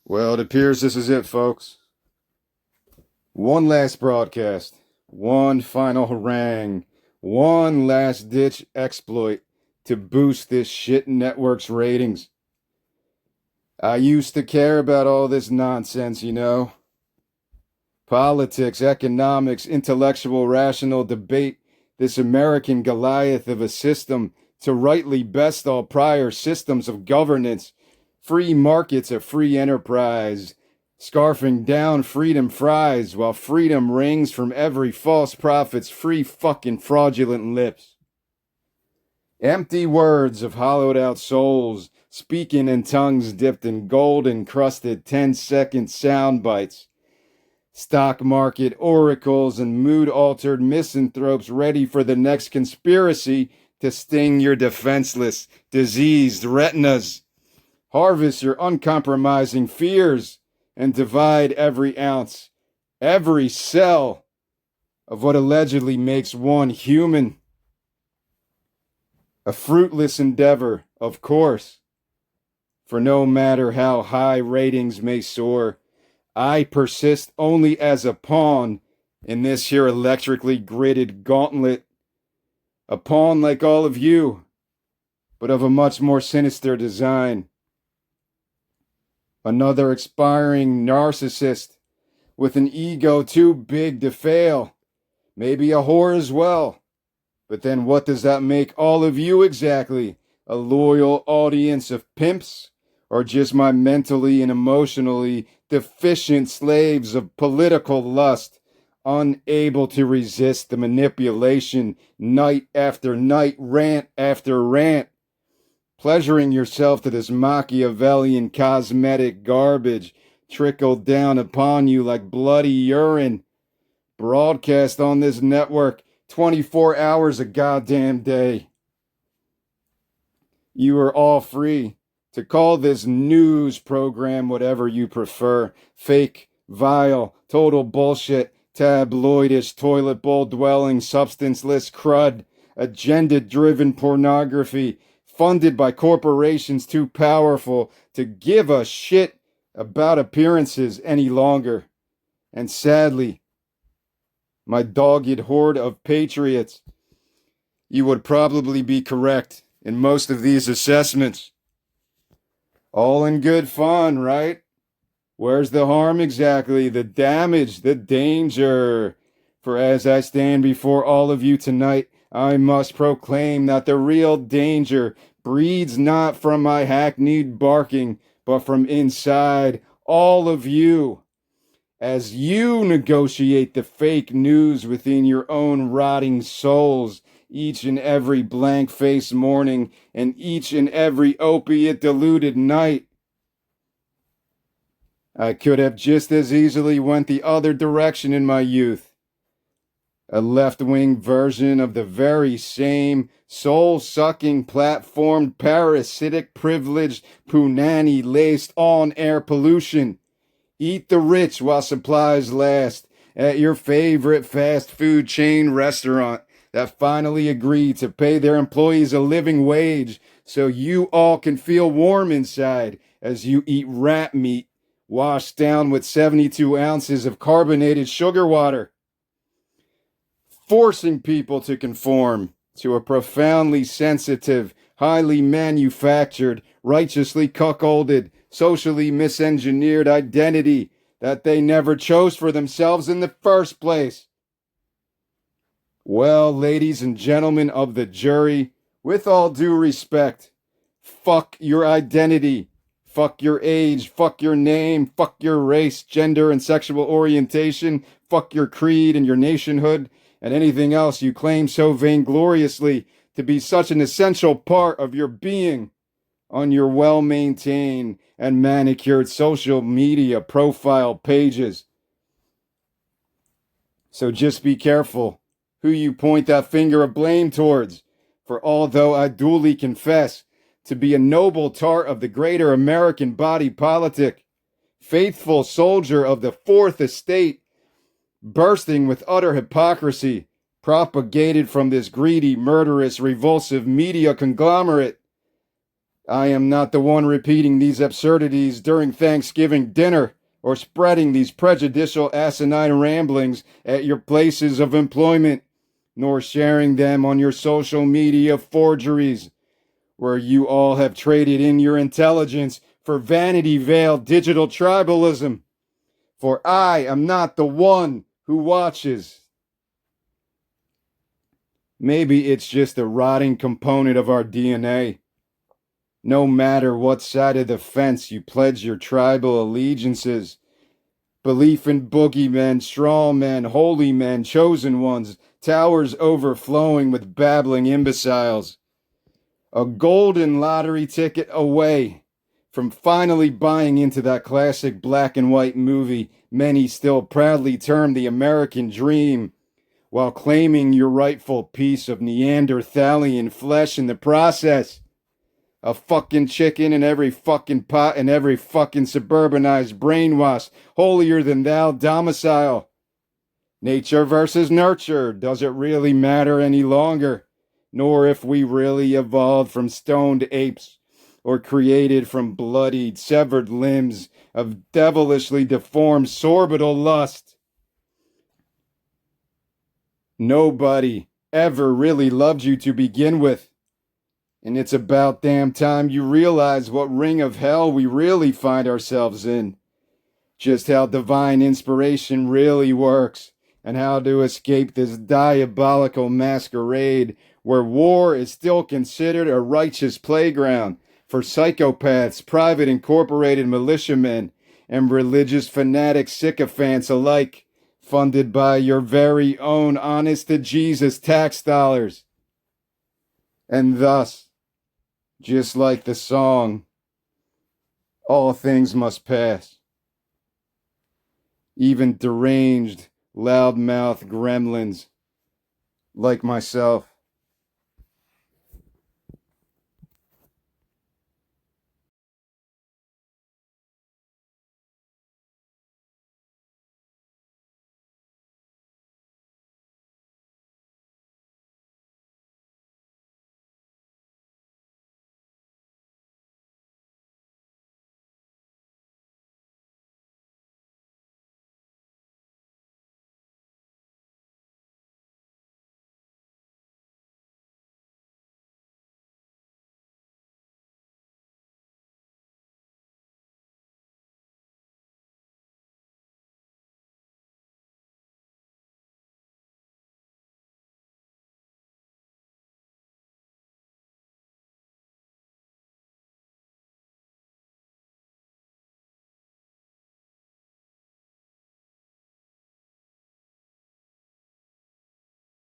Well, it appears this is it, folks. One last broadcast, one final harangue, one last ditch exploit to boost this shit network's ratings. I used to care about all this nonsense, Politics, economics, intellectual, rational debate, this American Goliath of a system to rightly best all prior systems of governance, free markets of free enterprise, scarfing down freedom fries while freedom rings from every false prophet's free fucking fraudulent lips. Empty words of hollowed out souls, speaking in tongues dipped in gold encrusted 10-second sound bites. Stock market oracles and mood-altered misanthropes ready for the next conspiracy to sting your defenseless, diseased retinas. Harvest your uncompromising fears and divide every ounce, every cell of what allegedly makes one human. A fruitless endeavor, of course, for no matter how high ratings may soar, I persist only as a pawn in this here electrically gridded gauntlet. A pawn like all of you, but of a much more sinister design. Another expiring narcissist with an ego too big to fail. Maybe a whore as well. But then what does that make all of you exactly? A loyal audience of pimps? Or just my mentally and emotionally deficient slaves of political lust, unable to resist the manipulation night after night, rant after rant, pleasuring yourself to this Machiavellian cosmetic garbage trickled down upon you like bloody urine, broadcast on this network 24 hours a goddamn day. You are all free to call this news program whatever you prefer. Fake, vile, total bullshit, tabloidish, toilet bowl dwelling, substanceless crud, agenda driven pornography, funded by corporations too powerful to give a shit about appearances any longer. And sadly, my dogged horde of patriots, you would probably be correct in most of these assessments. All in good fun, right? Where's the harm exactly? The damage, the danger? For as I stand before all of you tonight, I must proclaim that the real danger breeds not from my hackneyed barking, but from inside all of you. As you negotiate the fake news within your own rotting souls, each and every blank-faced morning and each and every opiate-diluted night. I could have just as easily went the other direction in my youth. A left-wing version of the very same soul-sucking, platformed, parasitic, privileged, punani-laced on-air pollution. Eat the rich while supplies last at your favorite fast food chain restaurant that finally agreed to pay their employees a living wage so you all can feel warm inside as you eat rat meat washed down with 72 ounces of carbonated sugar water. Forcing people to conform to a profoundly sensitive, highly manufactured, righteously cuckolded, socially misengineered identity that they never chose for themselves in the first place. Well, ladies and gentlemen of the jury, with all due respect, fuck your identity, fuck your age, fuck your name, fuck your race, gender, and sexual orientation, fuck your creed and your nationhood, and anything else you claim so vaingloriously to be such an essential part of your being on your well-maintained and manicured social media profile pages. So just be careful who you point that finger of blame towards, for although I duly confess to be a noble tart of the greater American body politic, faithful soldier of the Fourth Estate, bursting with utter hypocrisy, propagated from this greedy, murderous, revulsive media conglomerate, I am not the one repeating these absurdities during Thanksgiving dinner or spreading these prejudicial asinine ramblings at your places of employment, nor sharing them on your social media forgeries, where you all have traded in your intelligence for vanity veiled digital tribalism. For I am not the one who watches. Maybe it's just a rotting component of our DNA. No matter what side of the fence you pledge your tribal allegiances, belief in boogeymen, straw men, holy men, chosen ones, towers overflowing with babbling imbeciles. A golden lottery ticket away from finally buying into that classic black and white movie many still proudly term the American dream, while claiming your rightful piece of Neanderthalian flesh in the process. A fucking chicken in every fucking pot in every fucking suburbanized brainwash, holier than thou domicile. Nature versus nurture. Does it really matter any longer? Nor if we really evolved from stoned apes or created from bloodied, severed limbs of devilishly deformed sorbital lust. Nobody ever really loved you to begin with. And it's about damn time you realize what ring of hell we really find ourselves in. Just how divine inspiration really works, and how to escape this diabolical masquerade where war is still considered a righteous playground for psychopaths, private incorporated militiamen, and religious fanatic sycophants alike, funded by your very own honest-to-Jesus tax dollars. And thus, just like the song, all things must pass. Even deranged, loudmouth gremlins like myself.